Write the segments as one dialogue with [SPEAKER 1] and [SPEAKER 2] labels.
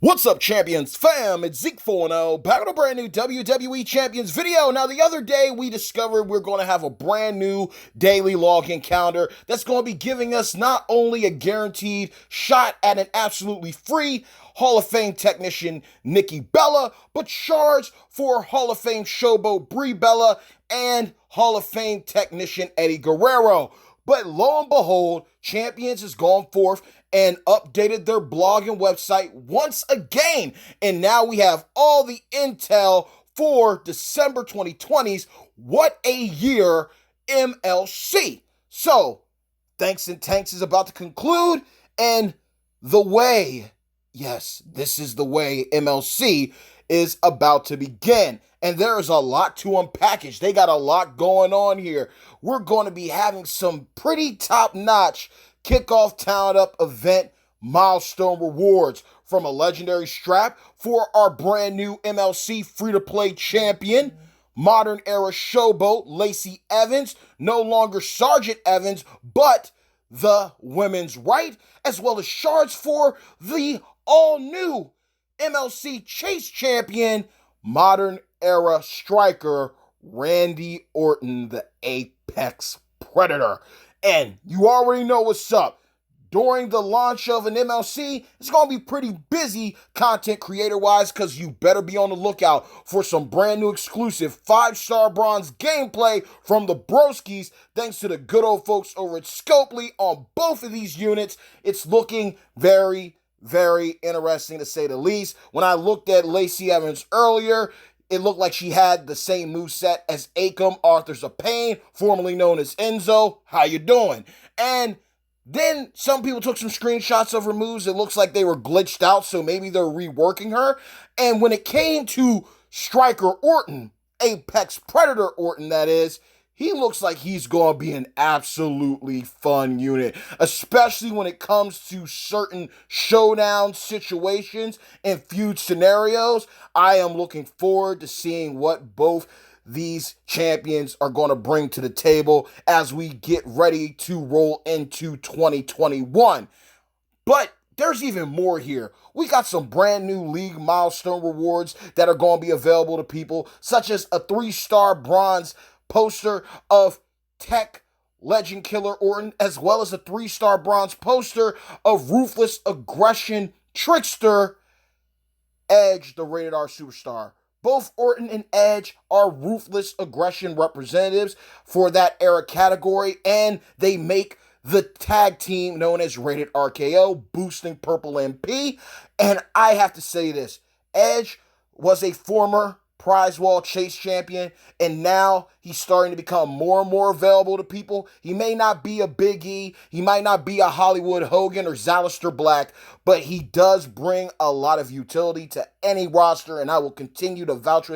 [SPEAKER 1] What's up, Champions fam? It's Zeke 4-0, back with a brand new WWE Champions video. Now, the other day, we discovered we're going to have a brand new daily login calendar that's going to be giving us not only a guaranteed shot at an absolutely free Hall of Fame technician Nikki Bella, but shards for Hall of Fame showboat Brie Bella and Hall of Fame technician Eddie Guerrero. But lo and behold, Champions has gone forth and updated their blog and website once again. And now we have all the intel for December 2020's What a Year MLC. So, Thanks and Tanks is about to conclude, and the way, yes, this is the way MLC is about to begin. And there is a lot to unpackage. They got a lot going on here. We're going to be having some pretty top-notch kickoff talent up event Milestone Rewards, from a legendary strap for our brand new MLC free-to-play champion, modern era showboat Lacey Evans, no longer Sergeant Evans, but the women's right, as well as shards for the all-new MLC Chase champion, modern era striker Randy Orton, the Apex Predator. And you already know what's up. During the launch of an MLC, it's going to be pretty busy content creator-wise, because you better be on the lookout for some brand new exclusive 5-star bronze gameplay from the Broskis, thanks to the good old folks over at Scopely on both of these units. It's looking very, very interesting, to say the least. When I looked at Lacey Evans earlier, it looked like she had the same moveset as Akam, Authors of Pain, formerly known as Enzo. How you doing? And then some people took some screenshots of her moves. It looks like they were glitched out, so maybe they're reworking her. And when it came to Striker Orton, Apex Predator Orton, that is, he looks like he's going to be an absolutely fun unit, especially when it comes to certain showdown situations and feud scenarios. I am looking forward to seeing what both these champions are going to bring to the table as we get ready to roll into 2021. But there's even more here. We got some brand new league milestone rewards that are going to be available to people, such as a 3-star bronze poster of Tech Legend Killer Orton, as well as a 3-star bronze poster of Ruthless Aggression Trickster Edge, the rated R superstar. Both Orton and Edge are Ruthless Aggression representatives for that era category, and they make the tag team known as Rated RKO, boosting Purple MP. And I have to say this, Edge was a former prize wall chase champion, and now he's starting to become more and more available to people. He may not be a Big E, he might not be a Hollywood Hogan or Zalister Black, but he does bring a lot of utility to any roster, and I will continue to vouch for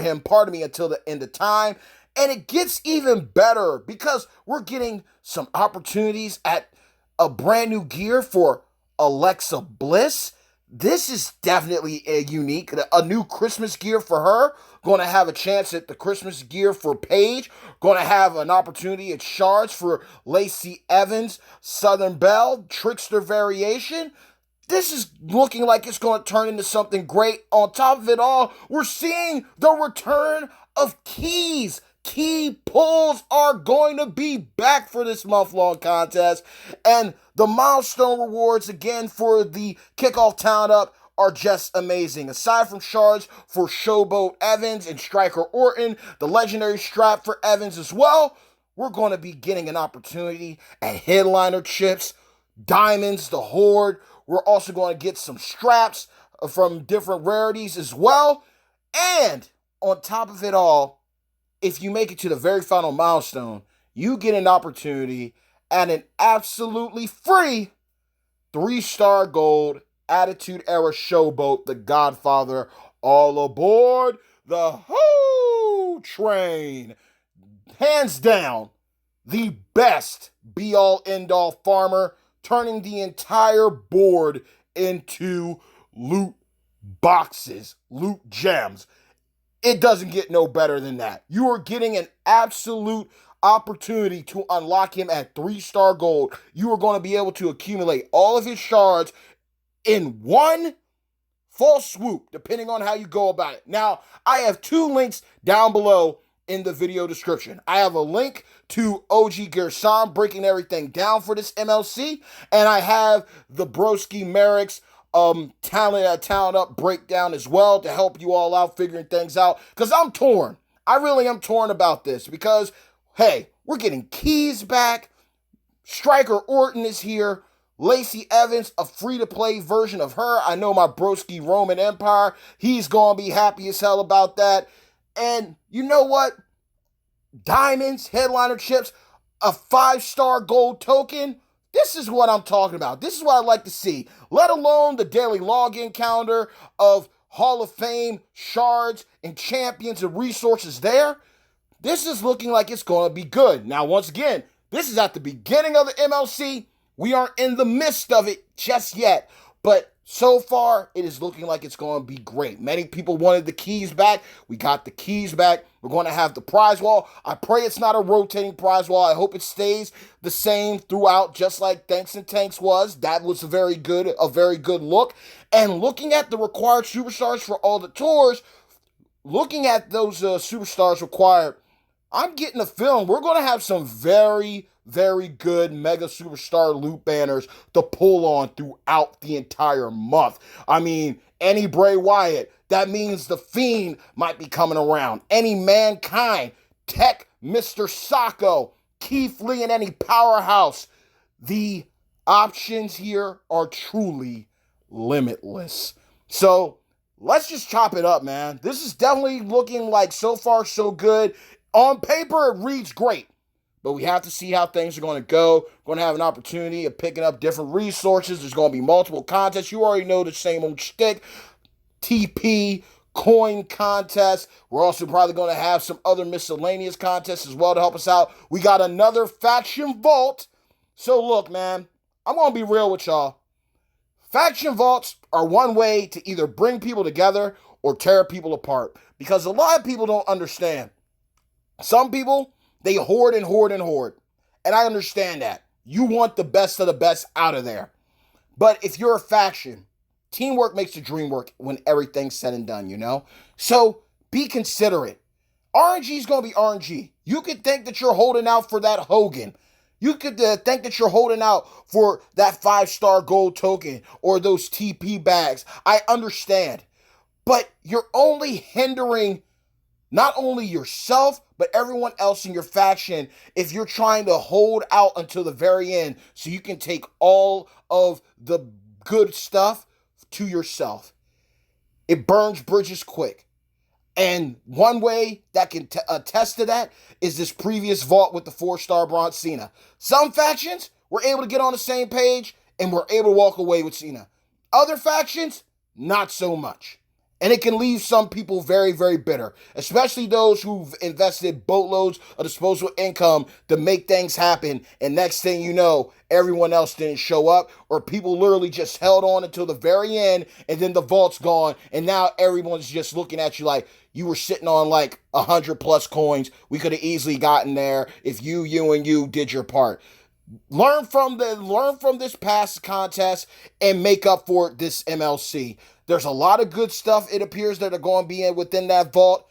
[SPEAKER 1] him, until the end of time. And it gets even better, because we're getting some opportunities at a brand new gear for Alexa Bliss. This is definitely unique. A new Christmas gear for her. Going to have a chance at the Christmas gear for Paige. Going to have an opportunity at Shards for Lacey Evans, Southern Belle, Trickster variation. This is looking like it's going to turn into something great. On top of it all, we're seeing the return of keys. Key pulls are going to be back for this month-long contest. And the milestone rewards, again, for the kickoff talent up are just amazing. Aside from shards for Showboat Evans and Striker Orton, the legendary strap for Evans as well, we're going to be getting an opportunity at headliner chips, diamonds, the Horde. We're also going to get some straps from different rarities as well. And on top of it all, if you make it to the very final milestone, you get an opportunity at an absolutely free 3-star gold Attitude Era showboat, the Godfather. All aboard the whole train. Hands down, the best be-all, end-all farmer, turning the entire board into loot boxes, loot gems. It doesn't get no better than that. You are getting an absolute opportunity to unlock him at 3-star gold. You are going to be able to accumulate all of his shards in one full swoop, depending on how you go about it. Now, I have 2 links down below in the video description. I have a link to OG Gerson breaking everything down for this MLC, and I have the Broski Merrick's talent up breakdown as well to help you all out figuring things out, because I'm torn. I really am torn about this because, hey, we're getting Keys back. Striker Orton is here. Lacey Evans, a free-to-play version of her. I know my broski Roman Empire, he's going to be happy as hell about that. And you know what? Diamonds, headliner chips, a 5-star gold token. This is what I'm talking about. This is what I like to see. Let alone the daily login calendar of Hall of Fame, Shards, and champions and resources there. This is looking like it's going to be good. Now, once again, this is at the beginning of the MLC. We aren't in the midst of it just yet, but so far it is looking like it's going to be great. Many people wanted the keys back. We got the keys back. We're going to have the prize wall. I pray it's not a rotating prize wall. I hope it stays the same throughout, just like Thanks and Tanks was. That was a very good look. And looking at the required superstars for all the tours, looking at those superstars required, I'm getting a feeling we're going to have some very good mega superstar loot banners to pull on throughout the entire month. I mean, any Bray Wyatt, that means the Fiend might be coming around. Any Mankind, Tech, Mr. Sacco, Keith Lee, and any Powerhouse. The options here are truly limitless. So let's just chop it up, man. This is definitely looking like so far so good. On paper, it reads great. But we have to see how things are going to go. We're going to have an opportunity of picking up different resources. There's going to be multiple contests. You already know the same old shtick. TP, coin contests. We're also probably going to have some other miscellaneous contests as well to help us out. We got another faction vault. So look, man, I'm going to be real with y'all. Faction vaults are one way to either bring people together or tear people apart. Because a lot of people don't understand. Some people, they hoard and hoard and hoard. And I understand that. You want the best of the best out of there. But if you're a faction, teamwork makes the dream work when everything's said and done, you know? So be considerate. RNG is going to be RNG. You could think that you're holding out for that Hogan. You could think that you're holding out for that 5-star gold token or those TP bags. I understand. But you're only hindering not only yourself, but everyone else in your faction if you're trying to hold out until the very end so you can take all of the good stuff to yourself. It burns bridges quick. And one way that can attest to that is this previous vault with the 4-star Bronze Cena. Some factions were able to get on the same page and were able to walk away with Cena. Other factions, not so much. And it can leave some people very bitter, especially those who've invested boatloads of disposable income to make things happen. And next thing you know, everyone else didn't show up, or people literally just held on until the very end, and then the vault's gone. And now everyone's just looking at you like you were sitting on like 100+ coins. We could have easily gotten there if you did your part. Learn from this past contest and make up for this MLC. There's a lot of good stuff, it appears, that are going to be within that vault.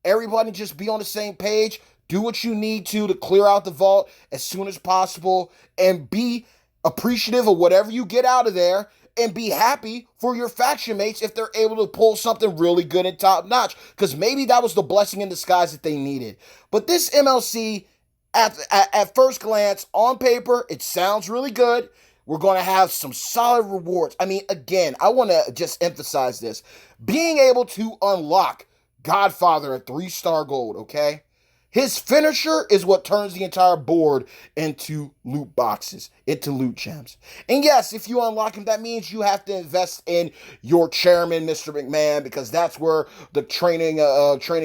[SPEAKER 1] Everybody just be on the same page. Do what you need to clear out the vault as soon as possible. And be appreciative of whatever you get out of there. And be happy for your faction mates if they're able to pull something really good and top notch. Because maybe that was the blessing in disguise that they needed. But this MLC, at first glance, on paper, it sounds really good. We're going to have some solid rewards. I mean, again, I want to just emphasize this. Being able to unlock Godfather at 3-star gold, okay? His finisher is what turns the entire board into loot boxes, into loot gems. And yes, if you unlock him, that means you have to invest in your chairman, Mr. McMahon, because that's where the training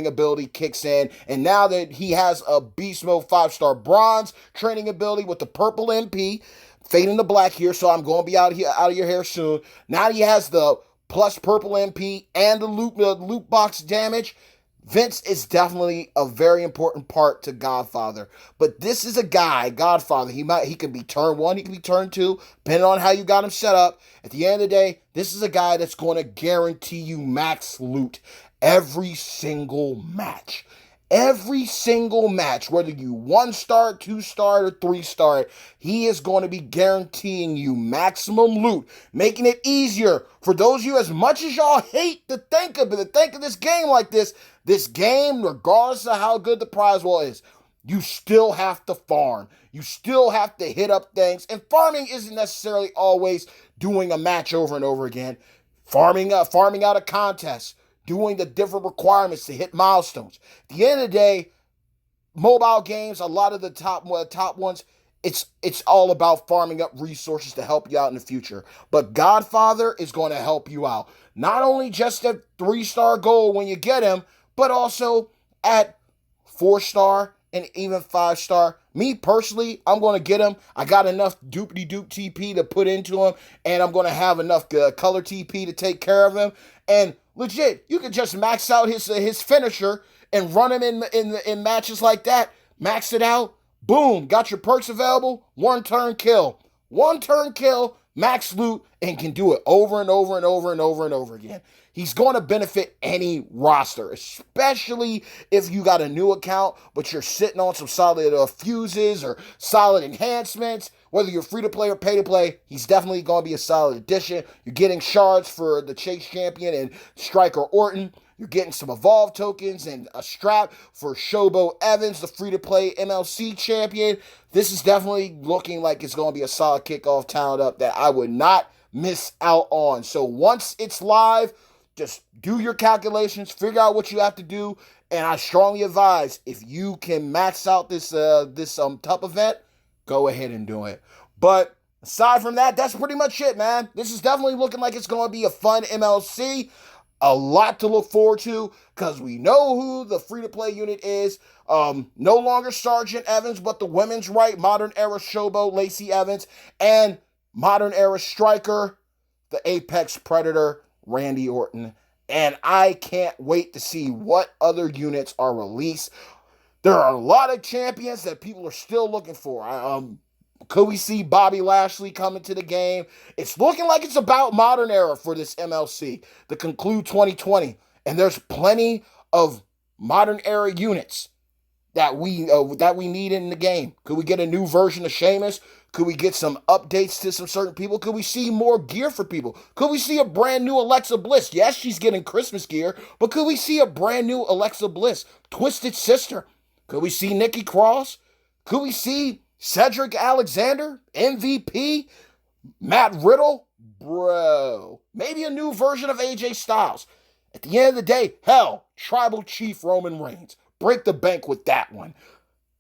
[SPEAKER 1] ability kicks in. And now that he has a Beast Mode 5-star bronze training ability with the purple MP, fading to black here, so I'm going to be out of your hair soon. Now he has the plus purple MP and the loot box damage. Vince is definitely a very important part to Godfather, but this is a guy, Godfather. He can be turn one, he can be turn two, depending on how you got him set up. At the end of the day, this is a guy that's going to guarantee you max loot every single match. Every single match, whether you 1-star, 2-star, or 3-star, he is going to be guaranteeing you maximum loot, making it easier for those of you, as much as y'all hate to think of it, to think of this game like this game, regardless of how good the prize wall is, you still have to farm. You still have to hit up things, and farming isn't necessarily always doing a match over and over again. Farming out a contest, doing the different requirements to hit milestones. At the end of the day, mobile games, a lot of the top ones, it's all about farming up resources to help you out in the future. But Godfather is going to help you out. Not only just at 3-star goal when you get him, but also at 4-star and even 5-star. Me personally, I'm going to get him. I got enough doopity-doop TP to put into him, and I'm going to have enough color TP to take care of him. And legit, you can just max out his finisher and run him in matches like that. Max it out. Boom. Got your perks available. 1-turn kill. 1-turn kill. Max loot. And can do it over and over and over and over and over again. He's going to benefit any roster, especially if you got a new account, but you're sitting on some solid fuses or solid enhancements. Whether you're free-to-play or pay-to-play, he's definitely going to be a solid addition. You're getting shards for the Chase Champion and Striker Orton. You're getting some Evolve tokens and a strap for Showboat Evans, the free-to-play MLC champion. This is definitely looking like it's going to be a solid kickoff talent up that I would not miss out on. So once it's live, just do your calculations, figure out what you have to do, and I strongly advise, if you can max out this top event, go ahead and do it. But aside from that, that's pretty much it, man. This is definitely looking like it's going to be a fun MLC. A lot to look forward to, because we know who the free-to-play unit is. No longer Sergeant Evans, but the women's right, modern era Showboat Lacey Evans, and modern era striker, the Apex Predator, Randy Orton. And I can't wait to see what other units are released. There are a lot of champions that people are still looking for. Could we see Bobby Lashley coming to the game? It's looking like it's about modern era for this MLC to conclude 2020. And there's plenty of modern era units that we need in the game. Could we get a new version of Sheamus? Could we get some updates to some certain people? Could we see more gear for people? Could we see a brand new Alexa Bliss? Yes, she's getting Christmas gear, but could we see a brand new Alexa Bliss? Twisted Sister? Could we see Nikki Cross? Could we see Cedric Alexander? MVP? Matt Riddle? Bro. Maybe a new version of AJ Styles. At the end of the day, hell, Tribal Chief Roman Reigns. Break the bank with that one.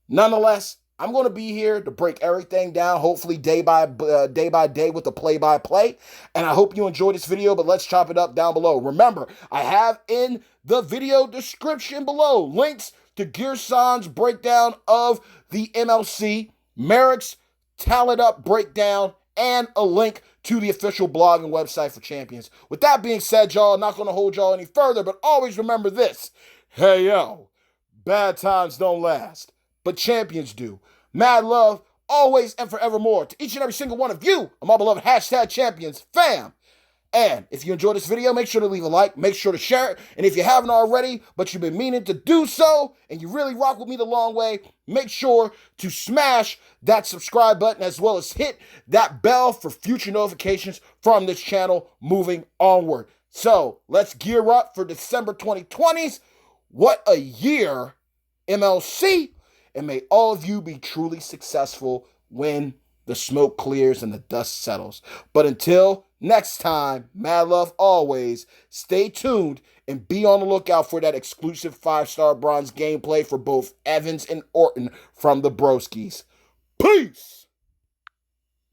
[SPEAKER 1] Nonetheless, I'm going to be here to break everything down, hopefully day by day with the play-by-play. And I hope you enjoyed this video, but let's chop it up down below. Remember, I have in the video description below links to Gearsan's breakdown of the MLC, Merrick's Talent Up breakdown, and a link to the official blog and website for champions. With that being said, y'all, I'm not going to hold y'all any further, but always remember this. Hey, yo, bad times don't last, but champions do. Mad love, always and forevermore, to each and every single one of you, my beloved #champions fam. And if you enjoyed this video, make sure to leave a like, make sure to share it. And if you haven't already, but you've been meaning to do so, and you really rock with me the long way, make sure to smash that subscribe button as well as hit that bell for future notifications from this channel moving onward. So let's gear up for December 2020s. What a year, MLC. And may all of you be truly successful when the smoke clears and the dust settles. But until next time, mad love always, stay tuned and be on the lookout for that exclusive 5-star bronze gameplay for both Evans and Orton from the Broskis. Peace!